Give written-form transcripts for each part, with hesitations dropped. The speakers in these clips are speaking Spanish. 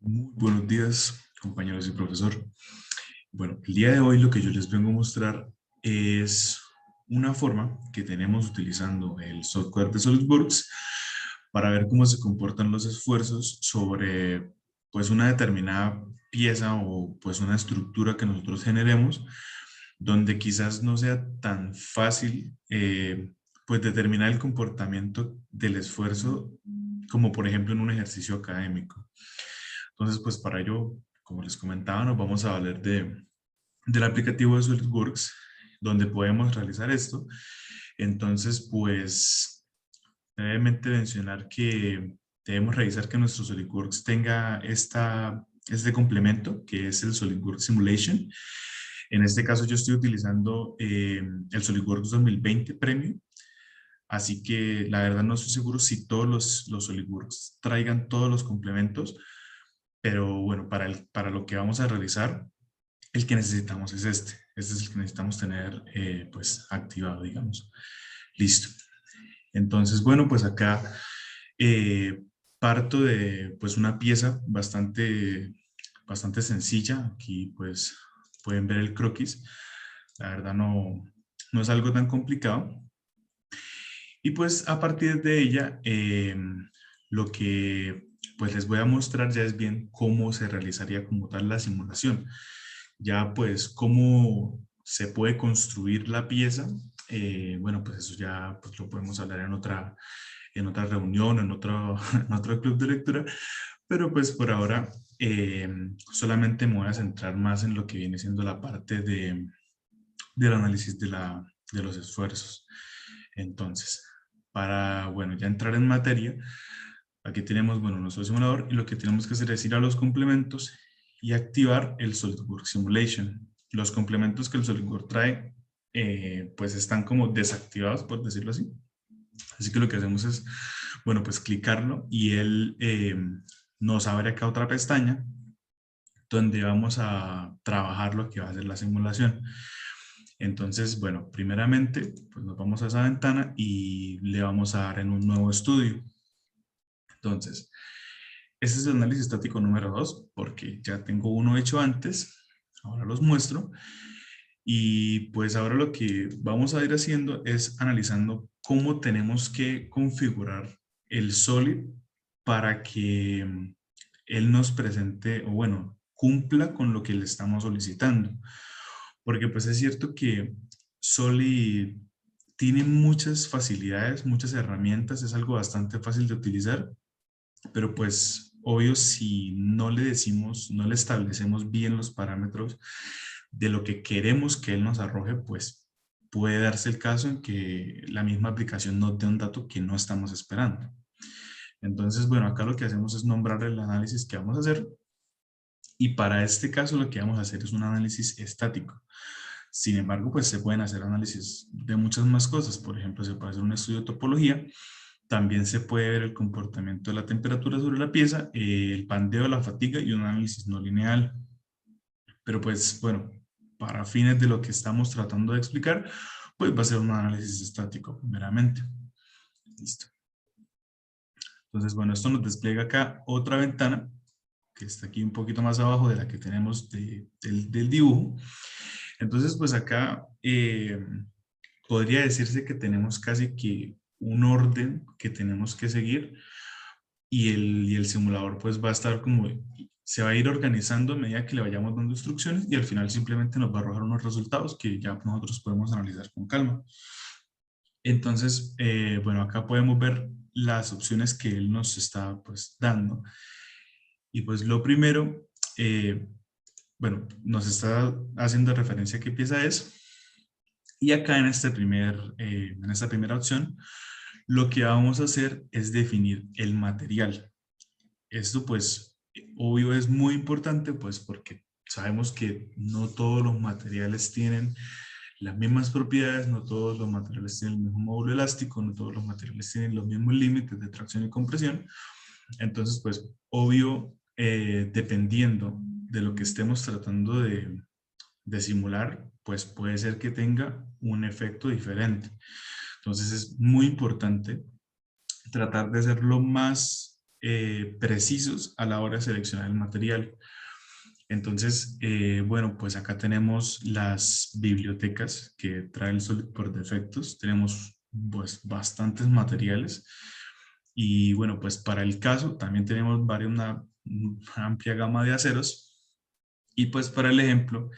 Muy buenos días, compañeros y profesor. Bueno, el día de hoy lo que yo les vengo a mostrar es una forma que tenemos utilizando el software de SolidWorks para ver cómo se comportan los esfuerzos sobre pues una determinada pieza o pues una estructura que nosotros generemos, donde quizás no sea tan fácil pues determinar el comportamiento del esfuerzo como por ejemplo en un ejercicio académico. Entonces, pues para ello, como les comentaba, nos vamos a valer del aplicativo de SolidWorks, donde podemos realizar esto. Entonces, pues, brevemente mencionar que debemos revisar que nuestro SolidWorks tenga este complemento, que es el SolidWorks Simulation. En este caso, yo estoy utilizando el SolidWorks 2020 Premium. Así que la verdad no estoy seguro si todos los SolidWorks traigan todos los complementos, pero bueno, para lo que vamos a realizar, el que necesitamos es este. Este es el que necesitamos tener pues activado, digamos. Listo. Entonces, bueno, pues acá eh, parto de pues una pieza bastante sencilla. Aquí pues pueden ver el croquis. La verdad no es algo tan complicado. Y pues a partir de ella, lo que pues les voy a mostrar ya es bien cómo se realizaría como tal la simulación. Ya pues cómo se puede construir la pieza, bueno pues eso ya pues lo podemos hablar en otra reunión, en otro club de lectura, pero pues por ahora solamente me voy a centrar más en lo que viene siendo la parte del análisis de los esfuerzos. Entonces, para, bueno, ya entrar en materia, aquí tenemos, bueno, nuestro simulador y lo que tenemos que hacer es ir a los complementos y activar el SolidWorks Simulation. Los complementos que el SolidWorks trae, pues están como desactivados, por decirlo así. Así que lo que hacemos es, bueno, pues clicarlo y él nos abre acá otra pestaña donde vamos a trabajar lo que va a ser la simulación. Entonces, bueno, primeramente, pues nos vamos a esa ventana y le vamos a dar en un nuevo estudio. Entonces, este es el análisis estático número 2, porque ya tengo uno hecho antes. Ahora los muestro. Y pues ahora lo que vamos a ir haciendo es analizando cómo tenemos que configurar el Solid para que él nos presente, o bueno, cumpla con lo que le estamos solicitando. Porque pues es cierto que Solid tiene muchas facilidades, muchas herramientas, es algo bastante fácil de utilizar, pero pues obvio si no le decimos, no le establecemos bien los parámetros de lo que queremos que él nos arroje, pues puede darse el caso en que la misma aplicación nos dé un dato que no estamos esperando. Entonces, bueno, acá lo que hacemos es nombrar el análisis que vamos a hacer y para este caso lo que vamos a hacer es un análisis estático. Sin embargo, pues se pueden hacer análisis de muchas más cosas. Por ejemplo, se puede hacer un estudio de topología. También se puede ver el comportamiento de la temperatura sobre la pieza, el pandeo de la fatiga y un análisis no lineal. Pero pues, bueno, para fines de lo que estamos tratando de explicar, pues va a ser un análisis estático primeramente. Listo. Entonces, bueno, esto nos despliega acá otra ventana que está aquí un poquito más abajo de la que tenemos del dibujo. Entonces, pues acá podría decirse que tenemos casi que un orden que tenemos que seguir y el simulador pues va a estar como, se va a ir organizando a medida que le vayamos dando instrucciones y al final simplemente nos va a arrojar unos resultados que ya nosotros podemos analizar con calma. Entonces, bueno, acá podemos ver las opciones que él nos está pues dando. Y pues lo primero, bueno, nos está haciendo referencia a qué pieza es. Y acá en esta primera opción, lo que vamos a hacer es definir el material. Esto pues obvio es muy importante pues porque sabemos que no todos los materiales tienen las mismas propiedades, no todos los materiales tienen el mismo módulo elástico, no todos los materiales tienen los mismos límites de tracción y compresión. Entonces pues obvio dependiendo de lo que estemos tratando de simular, pues puede ser que tenga un efecto diferente. Entonces es muy importante tratar de ser lo más precisos a la hora de seleccionar el material. Entonces, bueno, pues acá tenemos las bibliotecas que trae el Solid por defectos. Tenemos pues bastantes materiales. Y bueno, pues para el caso también tenemos una amplia gama de aceros. Y pues para el ejemplo,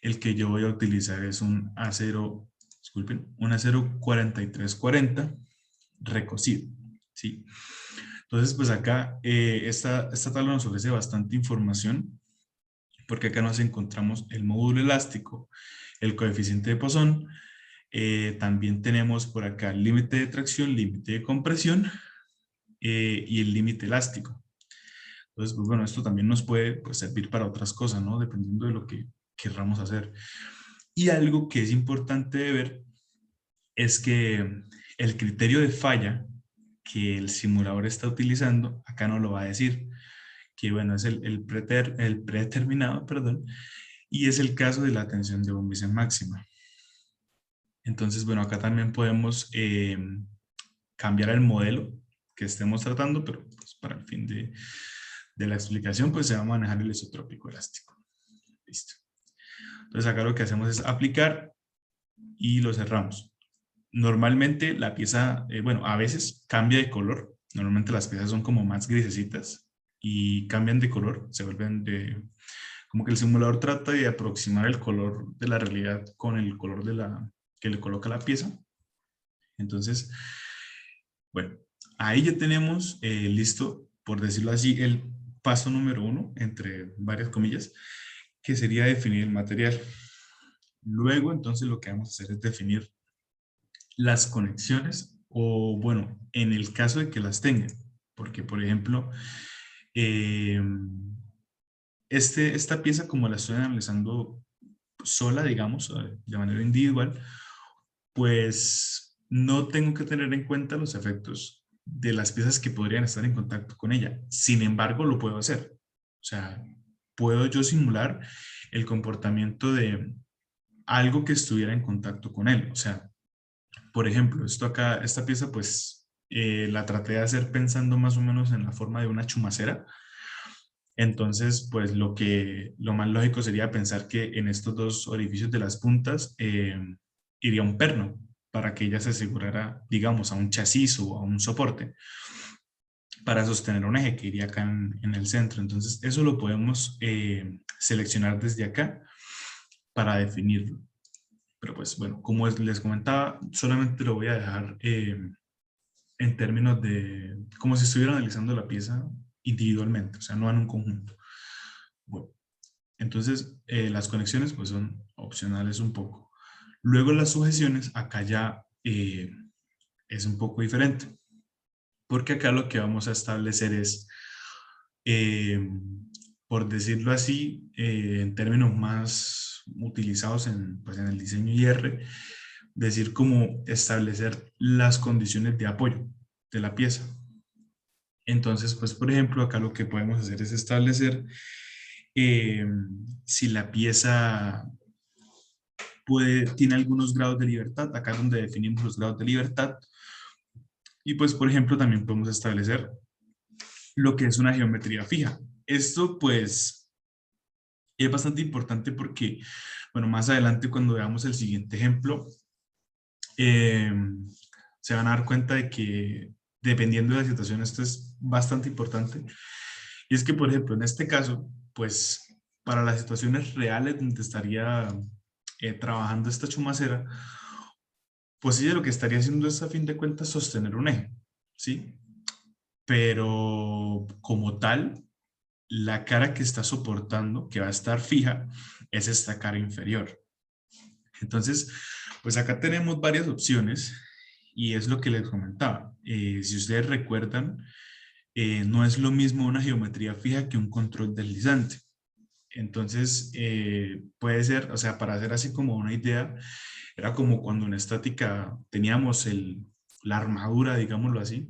el que yo voy a utilizar es un acero, disculpen, un acero 4340 recocido, ¿sí? Entonces, pues acá esta tabla nos ofrece bastante información porque acá nos encontramos el módulo elástico, el coeficiente de Poisson, también tenemos por acá el límite de tracción, límite de compresión y el límite elástico. Entonces, pues bueno, esto también nos puede pues, servir para otras cosas, ¿no? Dependiendo de lo que querramos hacer. Y algo que es importante de ver es que el criterio de falla que el simulador está utilizando, acá no lo va a decir, que bueno, es el predeterminado, perdón, y es el caso de la tensión de Von máxima. Entonces, bueno, acá también podemos cambiar el modelo que estemos tratando, pero pues, para el fin de la explicación, pues se va a manejar el isotrópico elástico. Listo. Entonces acá lo que hacemos es aplicar y lo cerramos. Normalmente la pieza, bueno, a veces cambia de color. Normalmente las piezas son como más grisecitas y cambian de color, se vuelven de... Como que el simulador trata de aproximar el color de la realidad con el color que le coloca la pieza. Entonces, bueno, ahí ya tenemos listo, por decirlo así, el paso número 1, entre varias comillas, que sería definir el material. Luego, entonces, lo que vamos a hacer es definir las conexiones o, bueno, en el caso de que las tengan. Porque, por ejemplo, eh, esta pieza, como la estoy analizando sola, digamos, de manera individual, pues no tengo que tener en cuenta los efectos de las piezas que podrían estar en contacto con ella. Sin embargo, lo puedo hacer. O sea, puedo yo simular el comportamiento de algo que estuviera en contacto con él. O sea, por ejemplo, esto acá, esta pieza, pues la traté de hacer pensando más o menos en la forma de una chumacera. Entonces, pues lo más lógico sería pensar que en estos dos orificios de las puntas iría un perno para que ella se asegurara, digamos, a un chasis o a un soporte para sostener un eje que iría acá en el centro. Entonces, eso lo podemos seleccionar desde acá para definirlo. Pero pues bueno, como les comentaba, solamente lo voy a dejar en términos de como si estuviera analizando la pieza individualmente, o sea, no en un conjunto. Bueno, entonces las conexiones pues son opcionales un poco. Luego las sujeciones, acá ya es un poco diferente, porque acá lo que vamos a establecer es, eh, por decirlo así, en términos más utilizados pues en el diseño IR, decir cómo establecer las condiciones de apoyo de la pieza. Entonces, pues por ejemplo, acá lo que podemos hacer es establecer eh, si la pieza tiene algunos grados de libertad, acá es donde definimos los grados de libertad, y pues por ejemplo también podemos establecer lo que es una geometría fija. Esto pues es bastante importante porque, bueno, más adelante cuando veamos el siguiente ejemplo, eh, se van a dar cuenta de que dependiendo de la situación esto es bastante importante. Y es que, por ejemplo, en este caso, pues para las situaciones reales donde estaría trabajando esta chumacera, pues ella lo que estaría haciendo es a fin de cuentas sostener un eje, ¿sí? Pero como tal, la cara que está soportando, que va a estar fija, es esta cara inferior. Entonces, pues acá tenemos varias opciones y es lo que les comentaba. Si ustedes recuerdan, no es lo mismo una geometría fija que un control deslizante. Entonces, puede ser, o sea, para hacer así como una idea, era como cuando en estática teníamos la armadura, digámoslo así,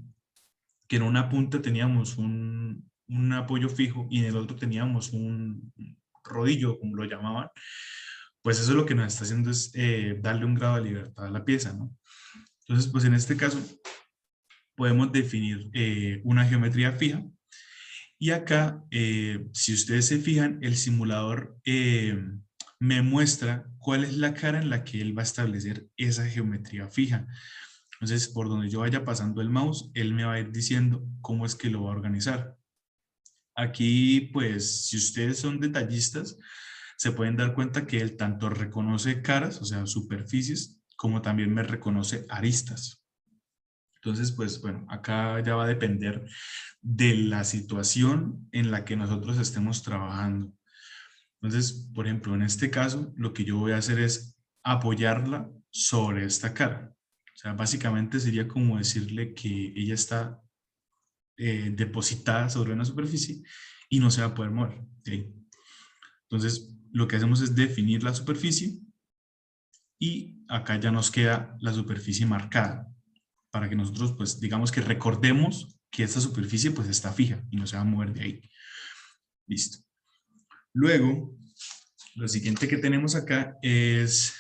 que en una punta teníamos un apoyo fijo y en el otro teníamos un rodillo, como lo llamaban. Pues eso lo que nos está haciendo es darle un grado de libertad a la pieza, ¿no? Entonces, pues en este caso, podemos definir una geometría fija. Y acá, si ustedes se fijan, el simulador me muestra cuál es la cara en la que él va a establecer esa geometría fija. Entonces, por donde yo vaya pasando el mouse, él me va a ir diciendo cómo es que lo va a organizar. Aquí, pues, si ustedes son detallistas, se pueden dar cuenta que él tanto reconoce caras, o sea, superficies, como también me reconoce aristas. Entonces, pues, bueno, acá ya va a depender de la situación en la que nosotros estemos trabajando. Entonces, por ejemplo, en este caso, lo que yo voy a hacer es apoyarla sobre esta cara. O sea, básicamente sería como decirle que ella está depositada sobre una superficie y no se va a poder mover. ¿Sí? Entonces, lo que hacemos es definir la superficie y acá ya nos queda la superficie marcada para que nosotros, pues, digamos que recordemos que esta superficie, pues, está fija y no se va a mover de ahí. Listo. Luego, lo siguiente que tenemos acá es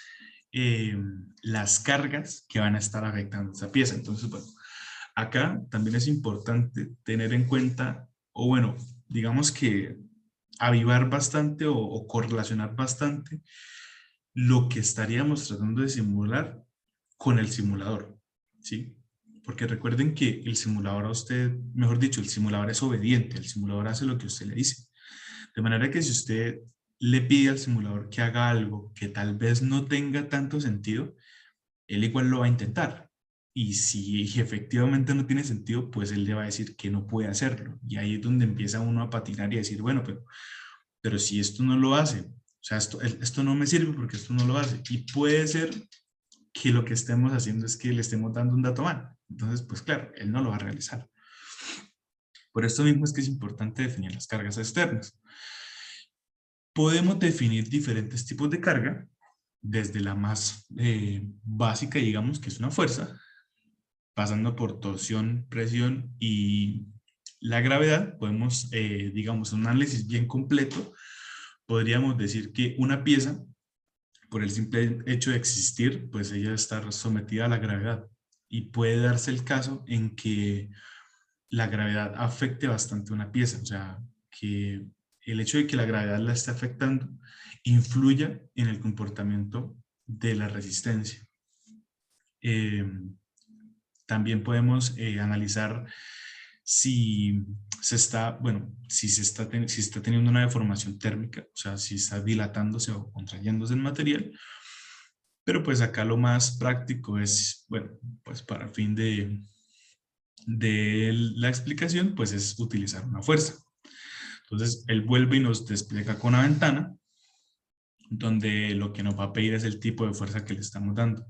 las cargas que van a estar afectando esta pieza. Entonces, bueno, acá también es importante tener en cuenta, o bueno, digamos que avivar bastante o correlacionar bastante lo que estaríamos tratando de simular con el simulador, ¿sí? Porque recuerden que el simulador a usted, mejor dicho, el simulador es obediente, el simulador hace lo que usted le dice. De manera que si usted le pide al simulador que haga algo que tal vez no tenga tanto sentido, él igual lo va a intentar. Y si efectivamente no tiene sentido, pues él le va a decir que no puede hacerlo. Y ahí es donde empieza uno a patinar y a decir, bueno, pero si esto no lo hace, o sea, esto no me sirve porque esto no lo hace. Y puede ser que lo que estemos haciendo es que le estemos dando un dato mal. Entonces, pues claro, él no lo va a realizar. Por esto mismo es que es importante definir las cargas externas. Podemos definir diferentes tipos de carga, desde la más básica, digamos, que es una fuerza, pasando por torsión, presión y la gravedad. Podemos, digamos, un análisis bien completo, podríamos decir que una pieza, por el simple hecho de existir, pues ella está sometida a la gravedad. Y puede darse el caso en que la gravedad afecte bastante una pieza, o sea, que el hecho de que la gravedad la esté afectando influya en el comportamiento de la resistencia. Eh, También podemos analizar si se está, bueno, si está teniendo una deformación térmica, o sea, si está dilatándose o contrayéndose el material. Pero pues acá lo más práctico es, bueno, pues para fin de la explicación, pues es utilizar una fuerza. Entonces, él vuelve y nos despliega con una ventana, donde lo que nos va a pedir es el tipo de fuerza que le estamos dando.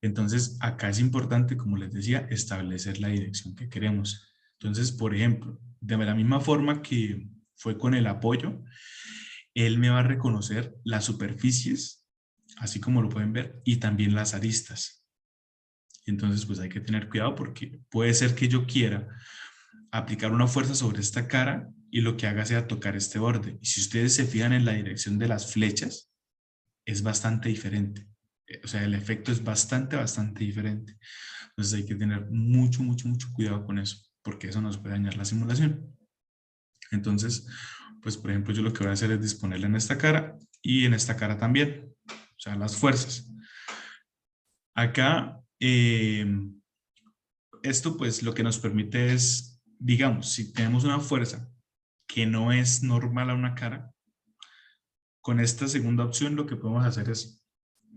Entonces, acá es importante, como les decía, establecer la dirección que queremos. Entonces, por ejemplo, de la misma forma que fue con el apoyo, él me va a reconocer las superficies, así como lo pueden ver, y también las aristas. Entonces, pues hay que tener cuidado porque puede ser que yo quiera aplicar una fuerza sobre esta cara y lo que haga sea tocar este borde. Y si ustedes se fijan en la dirección de las flechas, es bastante diferente. O sea, el efecto es bastante diferente. Entonces hay que tener mucho cuidado con eso, porque eso nos puede dañar la simulación. Entonces, pues por ejemplo, yo lo que voy a hacer es disponerla en esta cara y en esta cara también. O sea, las fuerzas. Acá, esto pues lo que nos permite es, digamos, si tenemos una fuerza que no es normal a una cara, con esta segunda opción lo que podemos hacer es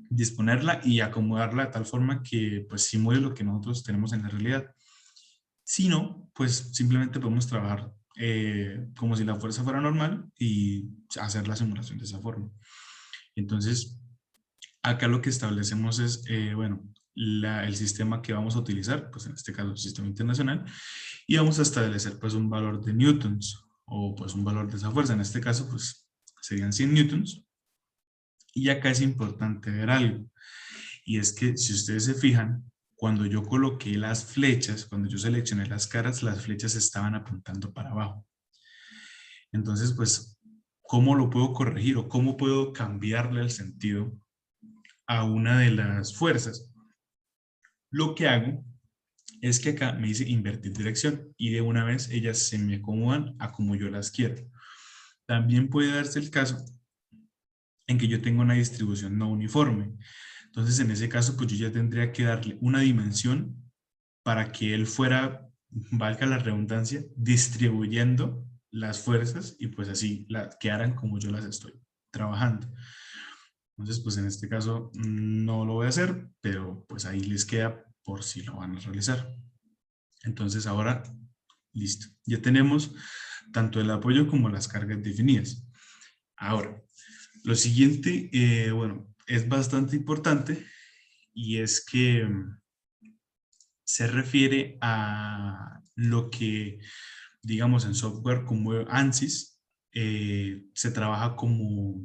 disponerla y acomodarla de tal forma que pues simule lo que nosotros tenemos en la realidad. Si no, pues simplemente podemos trabajar como si la fuerza fuera normal y hacer la simulación de esa forma. Entonces, acá lo que establecemos es, bueno, el sistema que vamos a utilizar, pues en este caso el sistema internacional, y vamos a establecer pues un valor de newtons o pues un valor de esa fuerza. En este caso pues serían 100 newtons. Y acá es importante ver algo, y es que si ustedes se fijan, cuando yo coloqué las flechas, cuando yo seleccioné las caras, las flechas estaban apuntando para abajo. Entonces, pues, ¿cómo lo puedo corregir o cómo puedo cambiarle el sentido a una de las fuerzas? Lo que hago es que acá me dice invertir dirección y de una vez ellas se me acomodan a como yo las quiero. También puede darse el caso en que yo tengo una distribución no uniforme. Entonces, en ese caso, pues yo ya tendría que darle una dimensión para que él fuera, valga la redundancia, distribuyendo las fuerzas y pues así quedaran como yo las estoy trabajando. Entonces, pues en este caso no lo voy a hacer, pero pues ahí les queda por si lo van a realizar. Entonces ahora, listo. Ya tenemos tanto el apoyo como las cargas definidas. Ahora, lo siguiente, bueno, es bastante importante y es que se refiere a lo que, digamos, en software como ANSYS, se trabaja como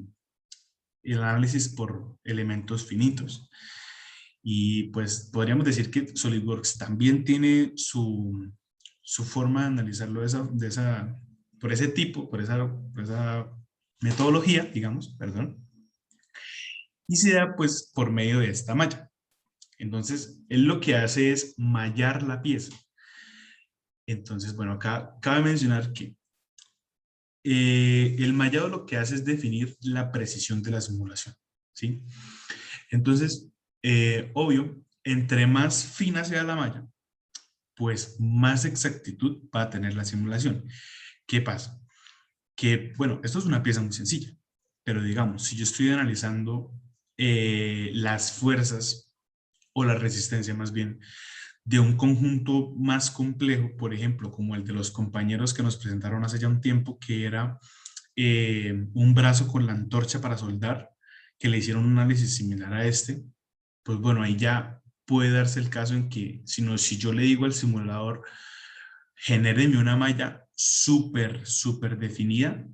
el análisis por elementos finitos. Y pues podríamos decir que SolidWorks también tiene su forma de analizarlo por ese tipo, por esa metodología, digamos, perdón, y se da pues por medio de esta malla. Entonces, él lo que hace es mallar la pieza. Entonces, bueno, acá cabe mencionar que el mallado lo que hace es definir la precisión de la simulación, ¿sí? Entonces, obvio, entre más fina sea la malla, pues más exactitud va a tener la simulación. ¿Qué pasa? Que, bueno, esto es una pieza muy sencilla, pero digamos, si yo estoy analizando las fuerzas o la resistencia más bien de un conjunto más complejo, por ejemplo, como el de los compañeros que nos presentaron hace ya un tiempo, que era un brazo con la antorcha para soldar, que le hicieron un análisis similar a este, pues bueno, ahí ya puede darse el caso en que, si yo le digo al simulador, genéreme una malla súper definida,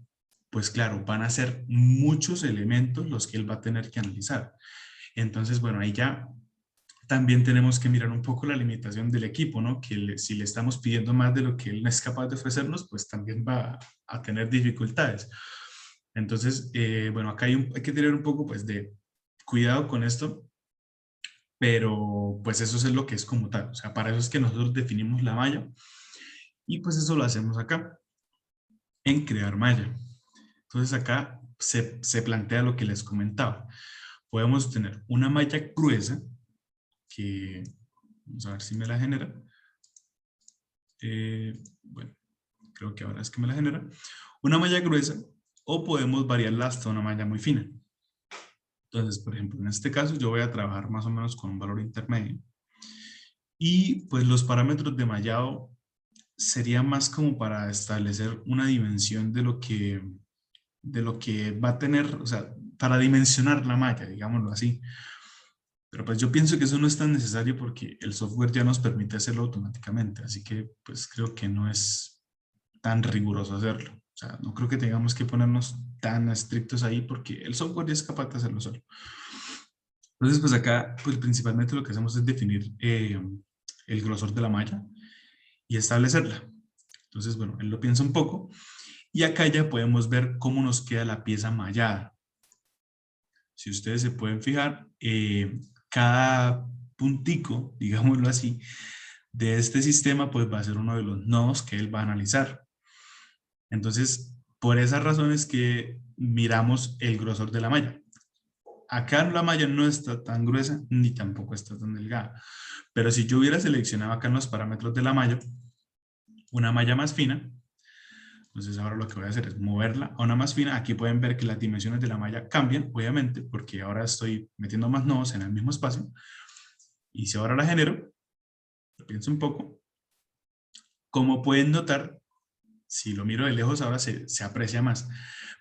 pues claro, van a ser muchos elementos los que él va a tener que analizar. Entonces, bueno, ahí ya también tenemos que mirar un poco la limitación del equipo, ¿no? Que si le estamos pidiendo más de lo que él es capaz de ofrecernos, pues también va a tener dificultades. Entonces, bueno, acá hay que tener un poco, pues, de cuidado con esto, pero pues eso es lo que es como tal. O sea, para eso es que nosotros definimos la malla y pues eso lo hacemos acá, en crear malla. Entonces acá se plantea lo que les comentaba. Podemos tener una malla gruesa, que vamos a ver si me la genera. Bueno, creo que ahora es que me la genera. Una malla gruesa, o podemos variarla hasta una malla muy fina. Entonces, por ejemplo, en este caso yo voy a trabajar más o menos con un valor intermedio. Y pues los parámetros de mallado sería más como para establecer una dimensión de lo que va a tener, o sea, para dimensionar la malla, digámoslo así. Pero pues yo pienso que eso no es tan necesario porque el software ya nos permite hacerlo automáticamente, así que pues creo que no es tan riguroso hacerlo. O sea, no creo que tengamos que ponernos tan estrictos ahí porque el software ya es capaz de hacerlo solo. Entonces, pues acá, pues principalmente lo que hacemos es definir el grosor de la malla y establecerla. Entonces, bueno, él lo piensa un poco y acá ya podemos ver cómo nos queda la pieza mallada. Si ustedes se pueden fijar, cada puntico, digámoslo así, de este sistema, pues va a ser uno de los nodos que él va a analizar. Entonces, por esas razones que miramos el grosor de la malla. Acá la malla no está tan gruesa ni tampoco está tan delgada. Pero si yo hubiera seleccionado acá en los parámetros de la malla, una malla más fina, entonces ahora lo que voy a hacer es moverla a una más fina. Aquí pueden ver que las dimensiones de la malla cambian, obviamente, porque ahora estoy metiendo más nodos en el mismo espacio. Y si ahora la genero, pienso un poco, como pueden notar, si lo miro de lejos ahora se aprecia más.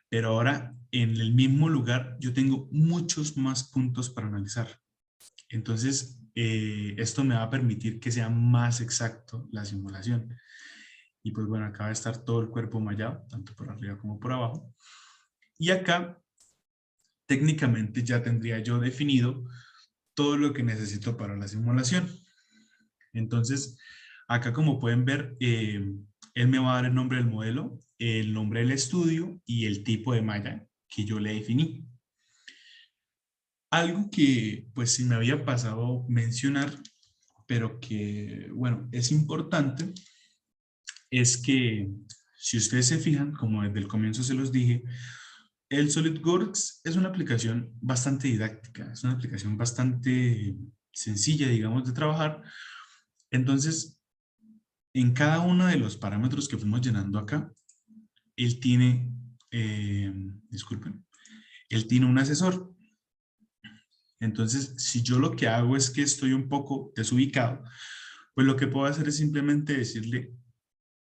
Pero ahora en el mismo lugar yo tengo muchos más puntos para analizar. Entonces, esto me va a permitir que sea más exacto la simulación. Y pues bueno, acá va a estar todo el cuerpo mallado, tanto por arriba como por abajo. Y acá, técnicamente ya tendría yo definido todo lo que necesito para la simulación. Entonces, acá como pueden ver, él me va a dar el nombre del modelo, el nombre del estudio y el tipo de malla que yo le definí. Algo que pues si me había pasado mencionar, pero que, bueno, es importante, es que si ustedes se fijan, como desde el comienzo se los dije, el SolidWorks es una aplicación bastante didáctica, es una aplicación bastante sencilla, digamos, de trabajar. Entonces, en cada uno de los parámetros que fuimos llenando acá, él tiene, disculpen, él tiene un asesor. Entonces, si yo lo que hago es que estoy un poco desubicado, pues lo que puedo hacer es simplemente decirle,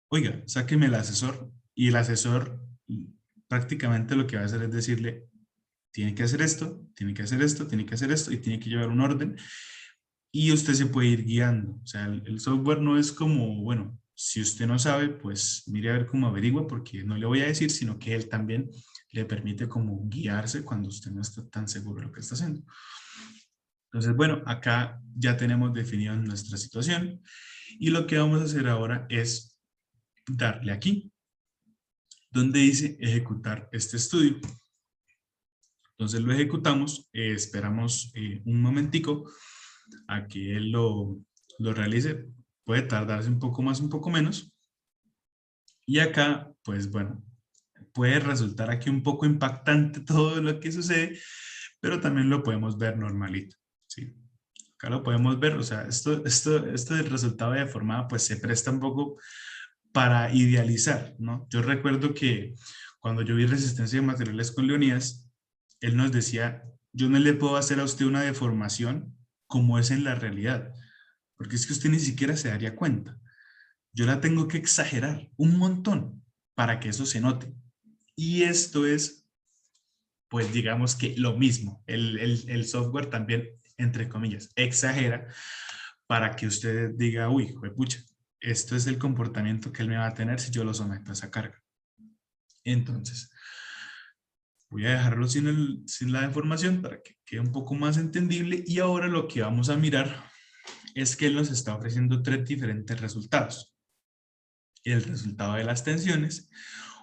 oiga, sáqueme el asesor, y el asesor prácticamente lo que va a hacer es decirle, tiene que hacer esto, tiene que hacer esto, tiene que hacer esto, y tiene que llevar un orden, y usted se puede ir guiando. O sea, el software no es como, bueno, si usted no sabe, pues mire a ver cómo averigua, porque no le voy a decir, sino que él también le permite como guiarse cuando usted no está tan seguro de lo que está haciendo. Entonces, bueno, acá ya tenemos definido nuestra situación, y lo que vamos a hacer ahora es darle aquí, donde dice ejecutar este estudio. Entonces lo ejecutamos, esperamos un momentico a que él lo realice. Puede tardarse un poco más, un poco menos. Y acá, pues bueno, puede resultar aquí un poco impactante todo lo que sucede, pero también lo podemos ver normalito, ¿sí? Acá lo podemos ver, o sea, esto del resultado de formada, pues se presta un poco para idealizar, ¿no? Yo recuerdo que cuando yo vi resistencia de materiales con Leonidas, él nos decía, yo no le puedo hacer a usted una deformación como es en la realidad, porque es que usted ni siquiera se daría cuenta. Yo la tengo que exagerar un montón para que eso se note. Y esto es, pues digamos que lo mismo. El software también, entre comillas, exagera para que usted diga, uy, pucha, esto es el comportamiento que él me va a tener si yo lo someto a esa carga. Entonces, voy a dejarlo sin la deformación para que quede un poco más entendible, y ahora lo que vamos a mirar es que él nos está ofreciendo tres diferentes resultados. El resultado de las tensiones,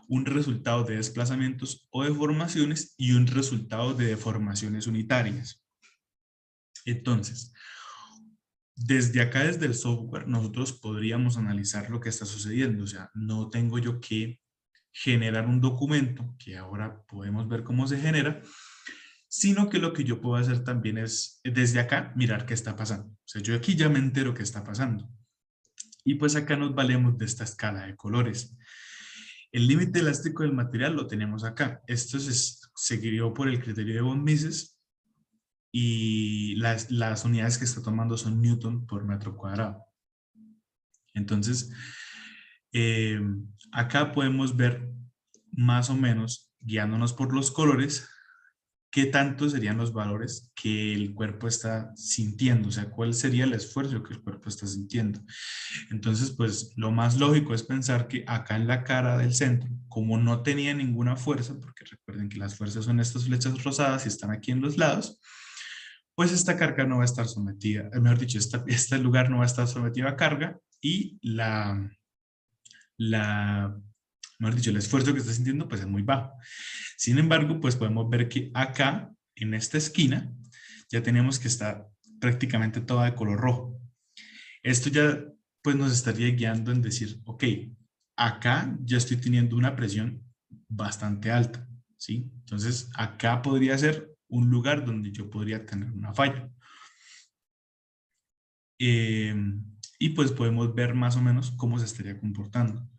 un resultado de desplazamientos o deformaciones y un resultado de deformaciones unitarias. Entonces, desde acá, desde el software, nosotros podríamos analizar lo que está sucediendo. O sea, no tengo yo que generar un documento, que ahora podemos ver cómo se genera, sino que lo que yo puedo hacer también es, desde acá, mirar qué está pasando. O sea, yo aquí ya me entero qué está pasando. Y pues acá nos valemos de esta escala de colores. El límite elástico del material lo tenemos acá. Esto se guió por el criterio de von Mises, y las unidades que está tomando son Newton por metro cuadrado. Entonces, eh, acá podemos ver más o menos, guiándonos por los colores, qué tanto serían los valores que el cuerpo está sintiendo, o sea, cuál sería el esfuerzo que el cuerpo está sintiendo. Entonces, pues lo más lógico es pensar que acá en la cara del centro, como no tenía ninguna fuerza, porque recuerden que las fuerzas son estas flechas rosadas y están aquí en los lados, pues esta carga no va a estar sometida, mejor dicho, este lugar no va a estar sometido a carga, y la, mejor dicho, el esfuerzo que está sintiendo pues es muy bajo. Sin embargo, pues podemos ver que acá, en esta esquina, ya tenemos que está prácticamente toda de color rojo. Esto ya pues nos estaría guiando en decir, ok, acá ya estoy teniendo una presión bastante alta, ¿sí? Entonces, acá podría ser un lugar donde yo podría tener una falla. Eh, y pues podemos ver más o menos cómo se estaría comportando.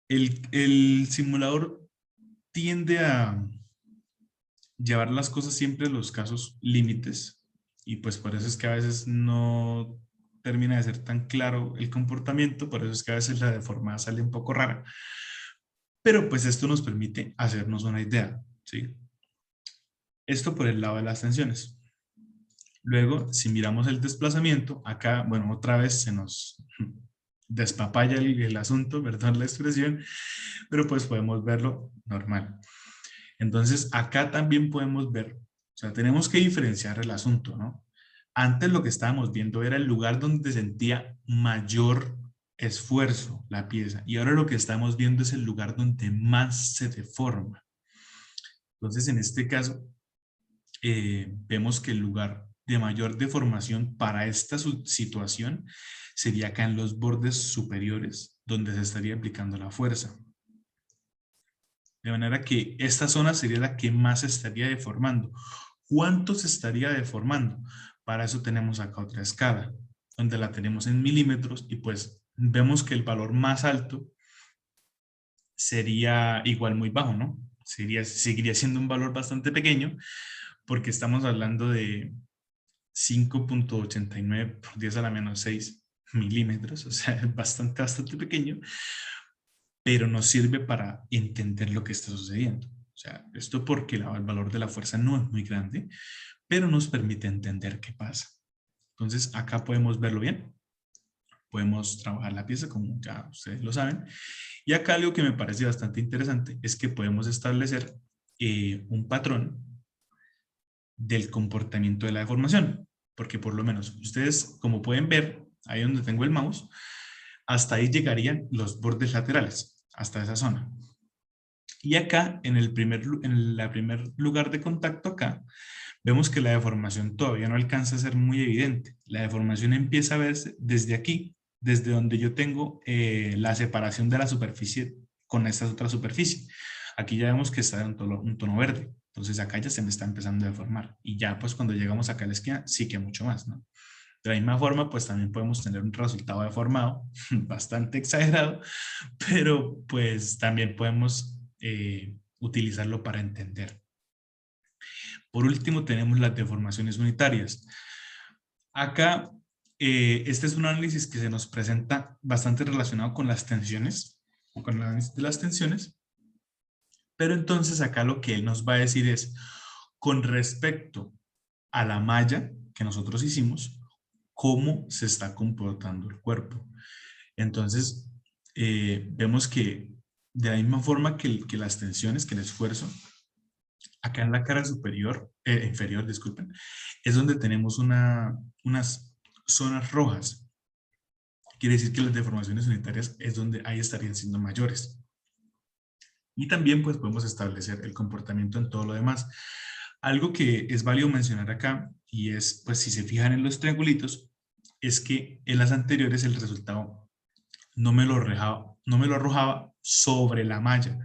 El simulador tiende a llevar las cosas siempre a los casos límites, y pues por eso es que a veces no termina de ser tan claro el comportamiento, por eso es que a veces la deformada sale un poco rara, pero pues esto nos permite hacernos una idea, ¿sí? Esto por el lado de las tensiones. Luego, si miramos el desplazamiento, acá, bueno, otra vez se nos despapalla el asunto, perdón la expresión, pero pues podemos verlo normal. Entonces, acá también podemos ver, o sea, tenemos que diferenciar el asunto, ¿no? Antes lo que estábamos viendo era el lugar donde sentía mayor esfuerzo la pieza, y ahora lo que estamos viendo es el lugar donde más se deforma. Entonces, en este caso, vemos que el lugar de mayor deformación para esta situación sería acá en los bordes superiores, donde se estaría aplicando la fuerza. De manera que esta zona sería la que más se estaría deformando. ¿Cuánto se estaría deformando? Para eso tenemos acá otra escala, donde la tenemos en milímetros y pues vemos que el valor más alto sería igual muy bajo, ¿no? Seguiría siendo un valor bastante pequeño porque estamos hablando de 5,89 por 10 a la menos 6 milímetros, o sea, es bastante pequeño, pero nos sirve para entender lo que está sucediendo. O sea, esto porque el valor de la fuerza no es muy grande, pero nos permite entender qué pasa. Entonces, acá podemos verlo bien. Podemos trabajar la pieza como ya ustedes lo saben. Y acá algo que me parece bastante interesante es que podemos establecer un patrón del comportamiento de la deformación. Porque por lo menos ustedes, como pueden ver, ahí donde tengo el mouse, hasta ahí llegarían los bordes laterales, hasta esa zona. Y acá, en el primer lugar de contacto acá, vemos que la deformación todavía no alcanza a ser muy evidente. La deformación empieza a verse desde aquí, desde donde yo tengo la separación de la superficie con esta otra superficie. Aquí ya vemos que está en un tono verde. Entonces acá ya se me está empezando a deformar. Y ya pues cuando llegamos acá a la esquina, sí que mucho más, ¿no? De la misma forma, pues también podemos tener un resultado deformado, bastante exagerado, pero pues también podemos utilizarlo para entender. Por último, tenemos las deformaciones unitarias. Acá, este es un análisis que se nos presenta bastante relacionado con las tensiones, con el análisis de las tensiones, pero entonces acá lo que él nos va a decir es, con respecto a la malla que nosotros hicimos, cómo se está comportando el cuerpo. Entonces, vemos que de la misma forma que las tensiones, que el esfuerzo, acá en la cara superior, inferior, disculpen, es donde tenemos unas zonas rojas. Quiere decir que las deformaciones unitarias es donde ahí estarían siendo mayores. Y también pues podemos establecer el comportamiento en todo lo demás. Algo que es válido mencionar acá, y es, pues si se fijan en los triangulitos, es que en las anteriores el resultado no me lo arrojaba sobre la malla,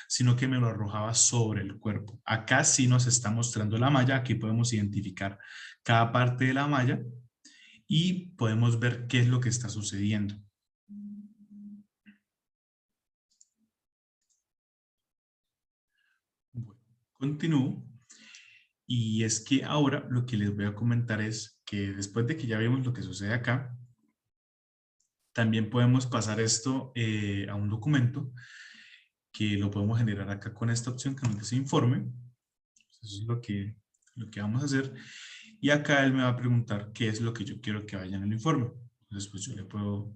sino que me lo arrojaba sobre el cuerpo. Acá sí nos está mostrando la malla, aquí podemos identificar cada parte de la malla y podemos ver qué es lo que está sucediendo. Bueno, continúo. Y es que ahora lo que les voy a comentar es que después de que ya vimos lo que sucede acá, también podemos pasar esto a un documento que lo podemos generar acá con esta opción que nos dice informe. Eso es lo que vamos a hacer. Y acá él me va a preguntar qué es lo que yo quiero que vaya en el informe. Entonces, pues yo le puedo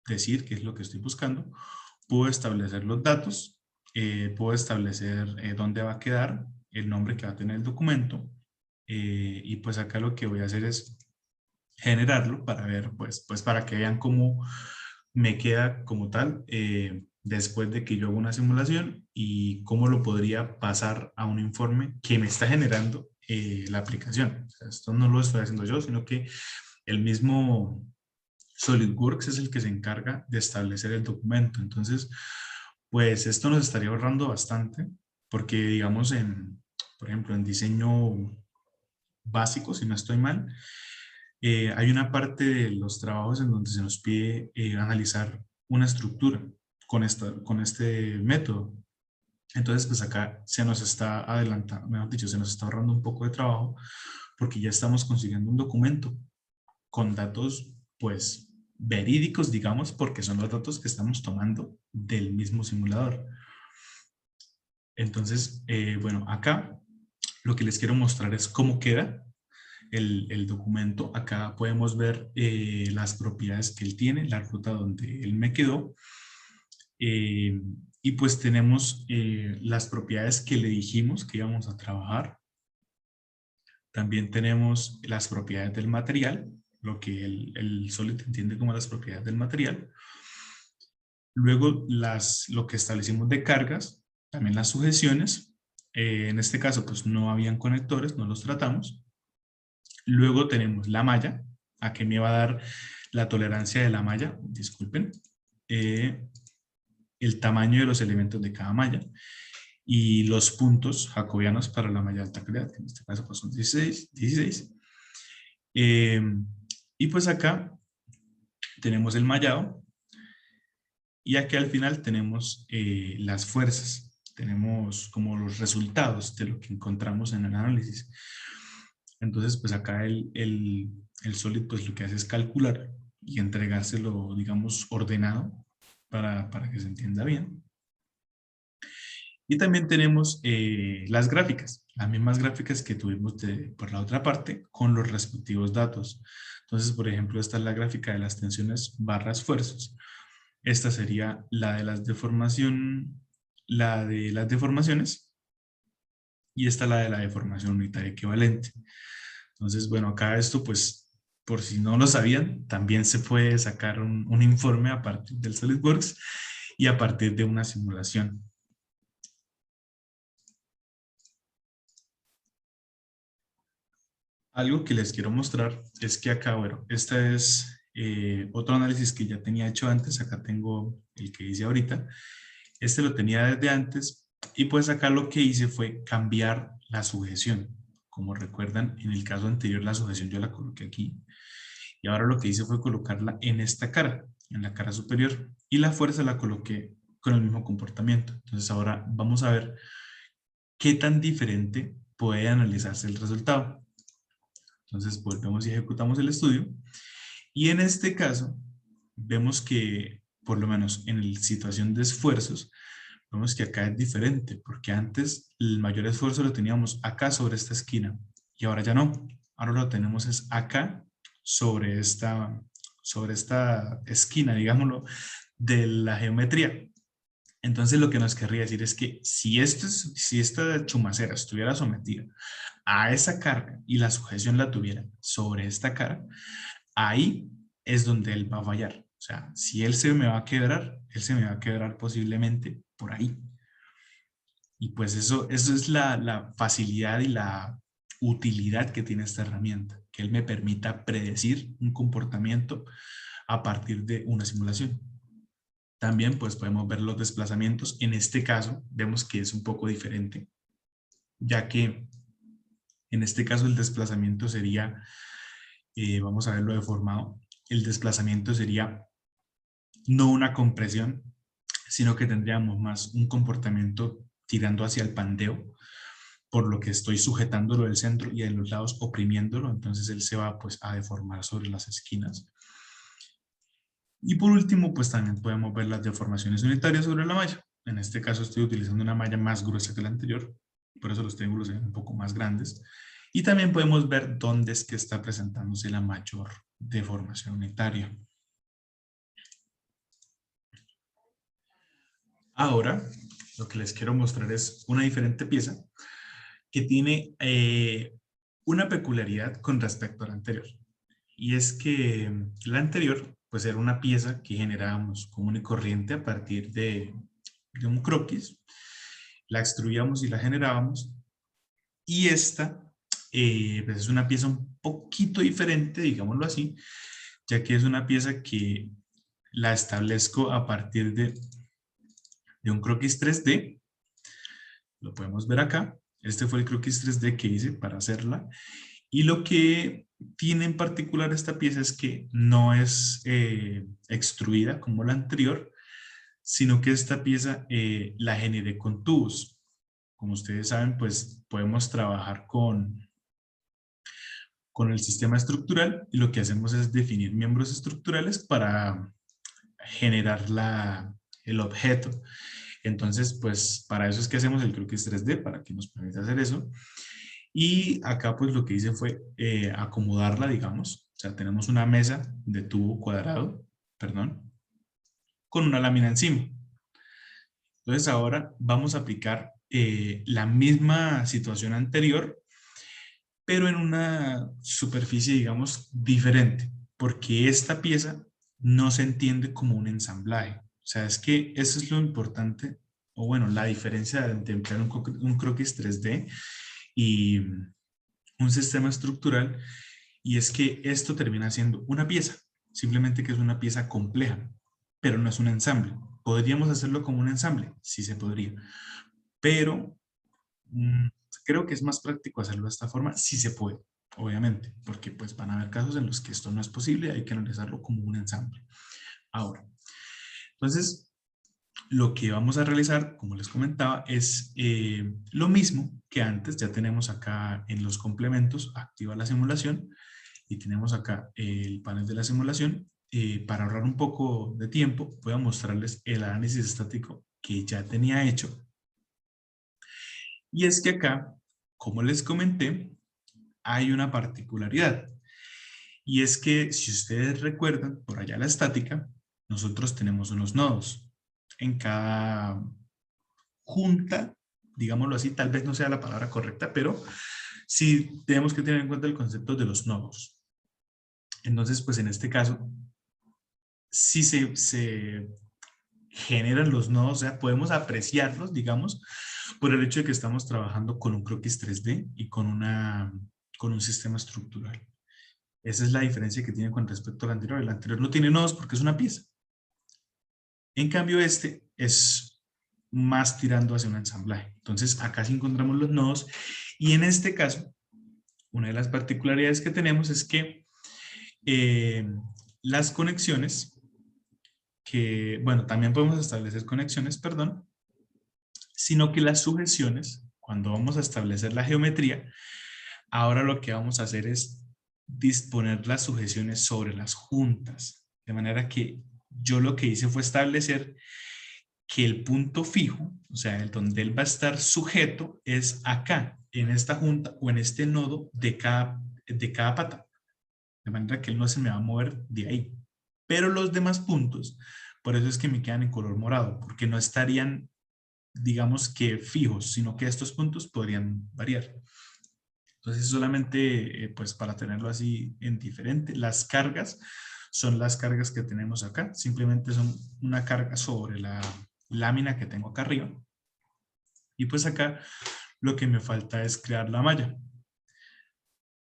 decir qué es lo que estoy buscando. Puedo establecer los datos, puedo establecer dónde va a quedar, el nombre que va a tener el documento. Y pues acá lo que voy a hacer es generarlo para ver, pues para que vean cómo me queda como tal después de que yo hago una simulación y cómo lo podría pasar a un informe que me está generando la aplicación. O sea, esto no lo estoy haciendo yo, sino que el mismo SolidWorks es el que se encarga de establecer el documento. Entonces, pues esto nos estaría ahorrando bastante porque digamos por ejemplo, en diseño básico, si no estoy mal, hay una parte de los trabajos en donde se nos pide analizar una estructura con este método. Entonces, pues acá se nos está adelantando, mejor dicho, se nos está ahorrando un poco de trabajo porque ya estamos consiguiendo un documento con datos, pues, verídicos, digamos, porque son los datos que estamos tomando del mismo simulador. Entonces, bueno, acá lo que les quiero mostrar es cómo queda el documento. Acá podemos ver las propiedades que él tiene, la ruta donde él me quedó. Y pues tenemos las propiedades que le dijimos que íbamos a trabajar. También tenemos las propiedades del material, lo que el Solid entiende como las propiedades del material. Luego lo que establecimos de cargas, también las sujeciones. En este caso pues no habían conectores, no los tratamos. Luego tenemos la malla. Aquí me va a dar la tolerancia de la malla, disculpen, el tamaño de los elementos de cada malla y los puntos jacobianos para la malla de alta calidad, que en este caso pues son 16. Eh, y pues acá tenemos el mallado y aquí al final tenemos las fuerzas. Tenemos como los resultados de lo que encontramos en el análisis. Entonces, pues acá el Solid pues lo que hace es calcular y entregárselo, digamos, ordenado para que se entienda bien. Y también tenemos las gráficas, las mismas gráficas que tuvimos por la otra parte con los respectivos datos. Entonces, por ejemplo, esta es la gráfica de las tensiones barra esfuerzos. Esta sería la de las deformaciones y esta la de la deformación unitaria equivalente. Entonces, bueno, acá esto pues, por si no lo sabían, también se puede sacar un informe a partir del SolidWorks y a partir de una simulación. Algo que les quiero mostrar es que acá, bueno, este es otro análisis que ya tenía hecho antes. Acá tengo el que hice ahorita. Este lo tenía desde antes y pues acá lo que hice fue cambiar la sujeción. Como recuerdan, en el caso anterior la sujeción yo la coloqué aquí y ahora lo que hice fue colocarla en esta cara, en la cara superior, y la fuerza la coloqué con el mismo comportamiento. Entonces ahora vamos a ver qué tan diferente puede analizarse el resultado. Entonces volvemos y ejecutamos el estudio. Y en este caso, vemos que, por lo menos en la situación de esfuerzos, vemos que acá es diferente, porque antes el mayor esfuerzo lo teníamos acá sobre esta esquina, y ahora ya no. Ahora lo tenemos es acá, sobre esta esquina, digámoslo, de la geometría. Entonces lo que nos querría decir es que si esta chumacera estuviera sometida a esa carga y la sujeción la tuviera sobre esta cara, ahí es donde él va a fallar. O sea, si él se me va a quebrar, él se me va a quebrar posiblemente por ahí. Y pues eso es la facilidad y la utilidad que tiene esta herramienta, que él me permita predecir un comportamiento a partir de una simulación. También pues podemos ver los desplazamientos. En este caso vemos que es un poco diferente, ya que en este caso el desplazamiento sería, vamos a verlo deformado, el desplazamiento sería no una compresión, sino que tendríamos más un comportamiento tirando hacia el pandeo, por lo que estoy sujetándolo del centro y de los lados oprimiéndolo, entonces él se va pues a deformar sobre las esquinas. Y por último, pues también podemos ver las deformaciones unitarias sobre la malla. En este caso estoy utilizando una malla más gruesa que la anterior, por eso los triángulos se ven un poco más grandes. Y también podemos ver dónde es que está presentándose la mayor deformación unitaria. Ahora, lo que les quiero mostrar es una diferente pieza que tiene una peculiaridad con respecto a la anterior. Y es que la anterior, pues era una pieza que generábamos común y corriente a partir de un croquis. La extruíamos y la generábamos. Y esta, pues es una pieza un poquito diferente, digámoslo así, ya que es una pieza que la establezco a partir de un croquis 3D. Lo podemos ver acá. Este fue el croquis 3D que hice para hacerla. Y lo que tiene en particular esta pieza es que no es extruida como la anterior, sino que esta pieza la generé con tubos. Como ustedes saben, pues podemos trabajar con el sistema estructural y lo que hacemos es definir miembros estructurales para generar el objeto. Entonces, pues para eso es que hacemos el croquis 3D, para que nos permita hacer eso. Y acá pues lo que hice fue acomodarla, digamos. O sea, tenemos una mesa de tubo cuadrado, perdón, con una lámina encima. Entonces ahora vamos a aplicar la misma situación anterior, pero en una superficie, digamos, diferente, porque esta pieza no se entiende como un ensamblaje. O sea, es que eso es lo importante, o bueno, la diferencia de emplear un croquis 3D y un sistema estructural, y es que esto termina siendo una pieza, simplemente que es una pieza compleja, pero no es un ensamble. ¿Podríamos hacerlo como un ensamble? Sí se podría, pero mm, creo que es más práctico hacerlo de esta forma, si se puede, obviamente, porque pues van a haber casos en los que esto no es posible, hay que analizarlo como un ensamble. Ahora, entonces, lo que vamos a realizar, como les comentaba, es lo mismo que antes. Ya tenemos acá en los complementos, activa la simulación, y tenemos acá el panel de la simulación. Para ahorrar un poco de tiempo, voy a mostrarles el análisis estático que ya tenía hecho. Y es que acá, como les comenté, hay una particularidad. Y es que, si ustedes recuerdan, por allá la estática, nosotros tenemos unos nodos. En cada junta, digámoslo así, tal vez no sea la palabra correcta, pero sí tenemos que tener en cuenta el concepto de los nodos. Entonces, pues en este caso, sí se generan los nodos, o sea, podemos apreciarlos, digamos, por el hecho de que estamos trabajando con un croquis 3D y con un sistema estructural. Esa es la diferencia que tiene con respecto al anterior. El anterior no tiene nodos porque es una pieza. En cambio, este es más tirando hacia un ensamblaje. Entonces, acá sí encontramos los nodos. Y en este caso, una de las particularidades que tenemos es que las conexiones, bueno, también podemos establecer conexiones, perdón, sino que las sujeciones, cuando vamos a establecer la geometría, ahora lo que vamos a hacer es disponer las sujeciones sobre las juntas. De manera que yo lo que hice fue establecer que el punto fijo, o sea, el donde él va a estar sujeto, es acá, en esta junta o en este nodo de cada pata. De manera que él no se me va a mover de ahí. Pero los demás puntos, por eso es que me quedan en color morado, porque no estarían, digamos que fijos, sino que estos puntos podrían variar. Entonces, solamente pues para tenerlo así en diferente, las cargas son las cargas que tenemos acá, simplemente son una carga sobre la lámina que tengo acá arriba. Y pues acá lo que me falta es crear la malla.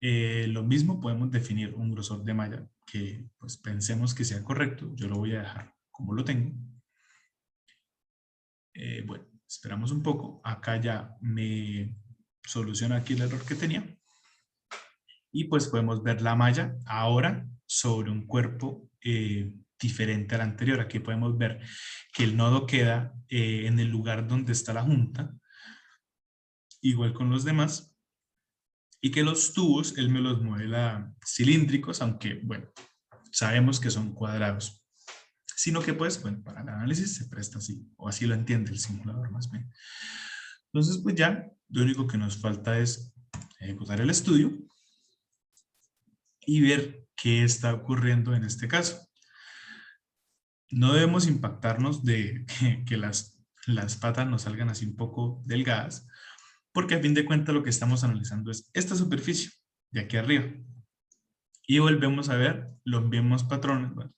Lo mismo podemos definir un grosor de malla que pues pensemos que sea correcto. Yo lo voy a dejar como lo tengo. Bueno, esperamos un poco. Acá ya me soluciona aquí el error que tenía. Y pues podemos ver la malla ahora sobre un cuerpo diferente al anterior. Aquí podemos ver que el nodo queda en el lugar donde está la junta, igual con los demás, y que los tubos él me los mueve cilíndricos, aunque bueno, sabemos que son cuadrados, sino que pues bueno, para el análisis se presta así, o así lo entiende el simulador más bien. Entonces pues ya lo único que nos falta es ejecutar el estudio y ver qué está ocurriendo en este caso. No debemos impactarnos de que las patas nos salgan así un poco delgadas, porque a fin de cuentas lo que estamos analizando es esta superficie de aquí arriba. Y volvemos a ver los mismos patrones, bueno,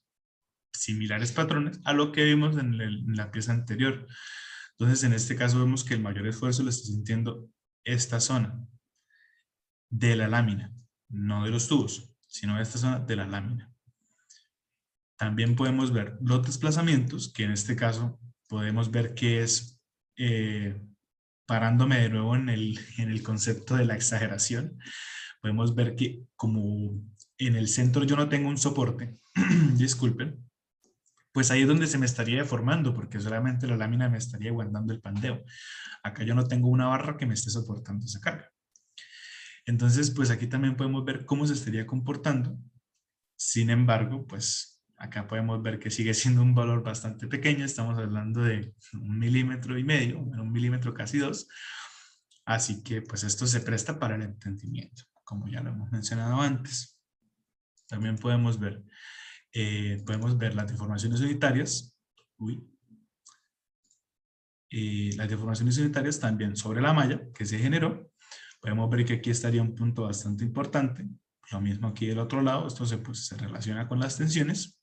similares patrones a lo que vimos en la pieza anterior. Entonces, en este caso vemos que el mayor esfuerzo lo está sintiendo esta zona de la lámina, no de los tubos, sino esta zona de la lámina. También podemos ver los desplazamientos, que en este caso podemos ver que es, parándome de nuevo en el concepto de la exageración, podemos ver que como en el centro yo no tengo un soporte, disculpen, pues ahí es donde se me estaría deformando, porque solamente la lámina me estaría aguantando el pandeo. Acá yo no tengo una barra que me esté soportando esa carga. Entonces, pues aquí también podemos ver cómo se estaría comportando. Sin embargo, pues acá podemos ver que sigue siendo un valor bastante pequeño. Estamos hablando de 1,5 mm, 1 mm casi 2. Así que pues esto se presta para el entendimiento, como ya lo hemos mencionado antes. También podemos ver las deformaciones unitarias. Las deformaciones unitarias también sobre la malla que se generó. Podemos ver que aquí estaría un punto bastante importante. Lo mismo aquí del otro lado, esto se relaciona con las tensiones.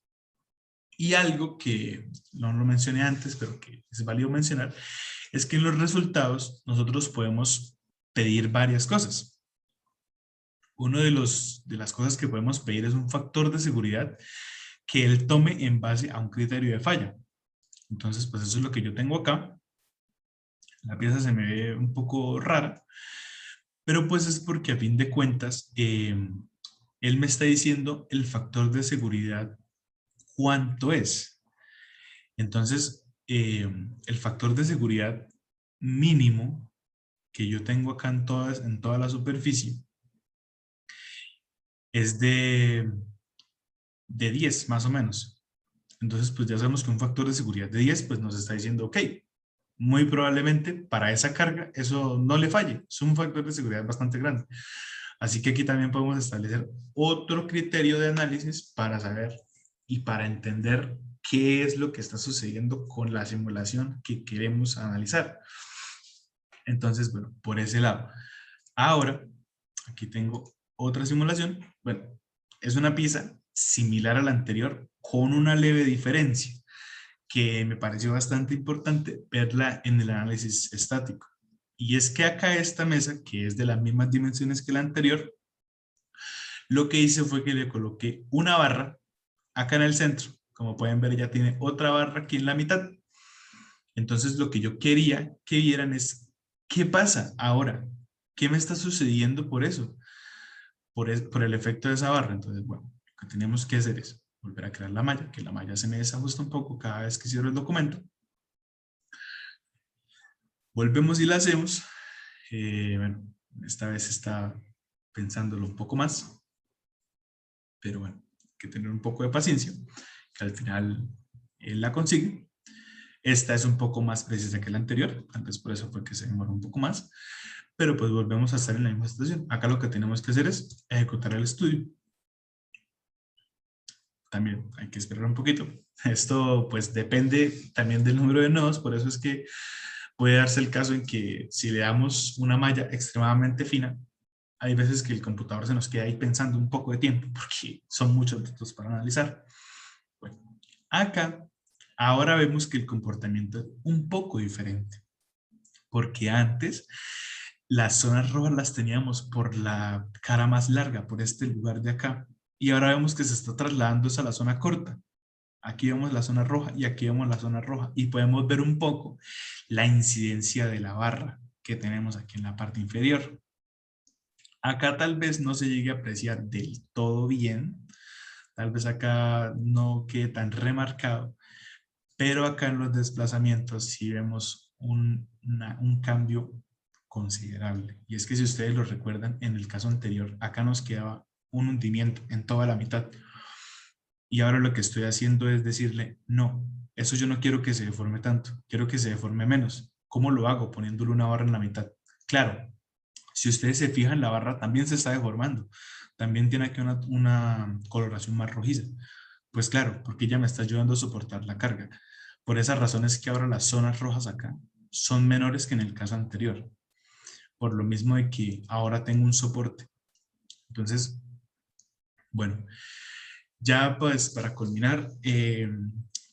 Y algo que no lo mencioné antes, pero que es válido mencionar, es que en los resultados nosotros podemos pedir varias cosas. uno de las cosas que podemos pedir es un factor de seguridad que él tome en base a un criterio de falla. Entonces, pues eso es lo que yo tengo acá. La pieza se me ve un poco rara, pero pues es porque a fin de cuentas, él me está diciendo el factor de seguridad, cuánto es. Entonces, el factor de seguridad mínimo que yo tengo acá en toda la superficie es de 10 más o menos. Entonces, pues ya sabemos que un factor de seguridad de 10 pues nos está diciendo, ok, muy probablemente para esa carga eso no le falle. Es un factor de seguridad bastante grande. Así que aquí también podemos establecer otro criterio de análisis para saber y para entender qué es lo que está sucediendo con la simulación que queremos analizar. Entonces, bueno, por ese lado. Ahora, aquí tengo otra simulación. Bueno, es una pieza similar a la anterior con una leve diferencia que me pareció bastante importante verla en el análisis estático. Y es que acá esta mesa, que es de las mismas dimensiones que la anterior, lo que hice fue que le coloqué una barra acá en el centro. Como pueden ver, ya tiene otra barra aquí en la mitad. Entonces, lo que yo quería que vieran es, ¿qué pasa ahora? ¿Qué me está sucediendo por eso? Por el efecto de esa barra. Entonces, bueno, lo que tenemos que hacer es volver a crear la malla, que la malla se me desajusta un poco cada vez que cierro el documento. Volvemos y la hacemos. Bueno, esta vez está pensándolo un poco más, pero bueno, hay que tener un poco de paciencia, que al final él la consigue. Esta es un poco más precisa que la anterior, tal vez por eso fue que se demoró un poco más, pero pues volvemos a estar en la misma situación. Acá lo que tenemos que hacer es ejecutar el estudio. También hay que esperar un poquito. Esto pues depende también del número de nodos, por eso es que puede darse el caso en que si le damos una malla extremadamente fina, hay veces que el computador se nos queda ahí pensando un poco de tiempo porque son muchos datos para analizar. Bueno, acá ahora vemos que el comportamiento es un poco diferente, porque antes las zonas rojas las teníamos por la cara más larga, por este lugar de acá, y ahora vemos que se está trasladando a la zona corta. Aquí vemos la zona roja y aquí vemos la zona roja y podemos ver un poco la incidencia de la barra que tenemos aquí en la parte inferior. Acá tal vez no se llegue a apreciar del todo bien, tal vez acá no quede tan remarcado, pero acá en los desplazamientos sí vemos un cambio considerable. Y es que si ustedes lo recuerdan, en el caso anterior, acá nos quedaba un hundimiento en toda la mitad. Y ahora lo que estoy haciendo es decirle, no, eso yo no quiero que se deforme tanto, quiero que se deforme menos. ¿Cómo lo hago? Poniéndole una barra en la mitad. Claro, si ustedes se fijan, la barra también se está deformando. También tiene aquí una coloración más rojiza. Pues claro, porque ella me está ayudando a soportar la carga. Por esa razón es que ahora las zonas rojas acá son menores que en el caso anterior. Por lo mismo de que ahora tengo un soporte. Entonces, bueno, ya pues para culminar,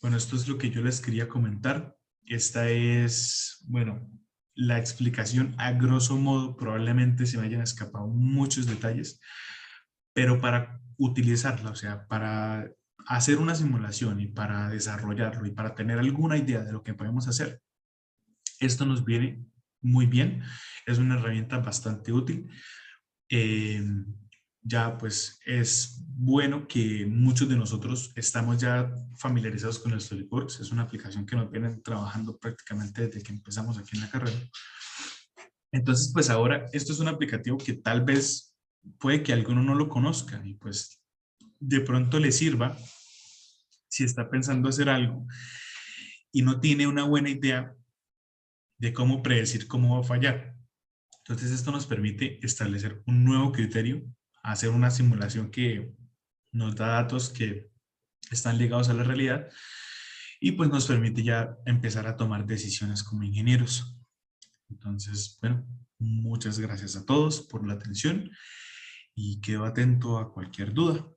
bueno, esto es lo que yo les quería comentar. Esta es, bueno, la explicación a grosso modo. Probablemente se me hayan escapado muchos detalles, pero para utilizarla, o sea, para hacer una simulación y para desarrollarlo y para tener alguna idea de lo que podemos hacer, esto nos viene muy bien. Es una herramienta bastante útil. Eh, ya pues es bueno que muchos de nosotros estamos ya familiarizados con el SolidWorks. Es una aplicación que nos vienen trabajando prácticamente desde que empezamos aquí en la carrera. Entonces pues ahora esto es un aplicativo que tal vez puede que alguno no lo conozca y pues de pronto le sirva si está pensando hacer algo y no tiene una buena idea de cómo predecir cómo va a fallar. Entonces esto nos permite establecer un nuevo criterio, hacer una simulación que nos da datos que están ligados a la realidad y pues nos permite ya empezar a tomar decisiones como ingenieros. Entonces, bueno, muchas gracias a todos por la atención y quedo atento a cualquier duda.